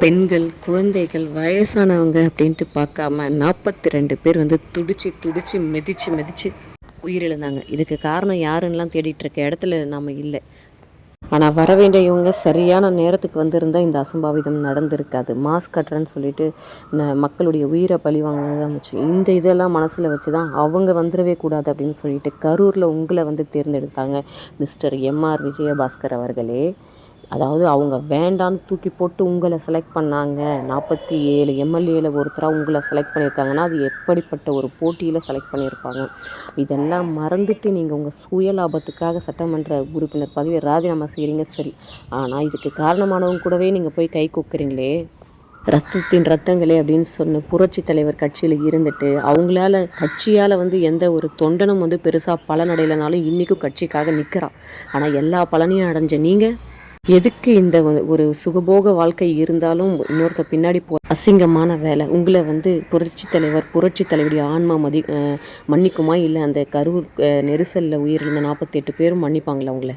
பெண்கள், குழந்தைகள், வயசானவங்க அப்படின்ட்டு பார்க்காம 42 பேர் வந்து துடிச்சு துடிச்சு மிதிச்சு மிதிச்சு உயிரிழந்தாங்க. இதுக்கு காரணம் யாருன்னெலாம் தேடிட்டு இருக்க இடத்துல நாம் இல்லை. ஆனால் வர வேண்டியவங்க சரியான நேரத்துக்கு வந்திருந்தால் இந்த அசம்பாவிதம் நடந்திருக்காது. மாஸ்க் கட்டுறேன்னு சொல்லிட்டு மக்களுடைய உயிரை பழி வாங்கினது தான் மிச்சம். இந்த இதெல்லாம் மனசில் வச்சு தான் அவங்க வந்துடவே கூடாது அப்படின்னு சொல்லிட்டு கரூரில் உங்களை வந்து தேர்ந்தெடுத்தாங்க மிஸ்டர் எம்ஆர் விஜயபாஸ்கர் அவர்களே. அதாவது அவங்க வேண்டான்னு தூக்கி போட்டு உங்களை செலக்ட் பண்ணாங்க. 47 எம்எல்ஏல ஒருத்தராக உங்களை செலக்ட் பண்ணியிருக்காங்கன்னா அது எப்படிப்பட்ட ஒரு போட்டியில் செலக்ட் பண்ணியிருப்பாங்க. இதெல்லாம் மறந்துட்டு நீங்கள் உங்கள் சுயலாபத்துக்காக சட்டமன்ற உறுப்பினர் பதவியை ராஜினாமா செய்கிறீங்க சரி. ஆனால் இதுக்கு காரணமானவங்க கூடவே நீங்கள் போய் கை கூக்குறீங்களே. ரத்தத்தின் ரத்தங்களே அப்படின்னு சொன்ன புரட்சி தலைவர் கட்சியில் இருந்துட்டு அவங்களால கட்சியால் வந்து எந்த ஒரு தொண்டனும் வந்து பெருசாக பலனடையலைனாலும் இன்றைக்கும் கட்சிக்காக நிற்கிறான். ஆனால் எல்லா பலனையும் அடைஞ்ச நீங்கள் எதுக்கு இந்த ஒரு சுகபோக வாழ்க்கை இருந்தாலும் இன்னொருத்தர் பின்னாடி அசிங்கமான வேலை. உங்களை வந்து புரட்சி தலைவருடைய ஆன்மா மன்னிக்குமா? இல்லை அந்த கரூர் நெரிசலில் உயிரிழந்த 48 பேரும் மன்னிப்பாங்களா உங்களை?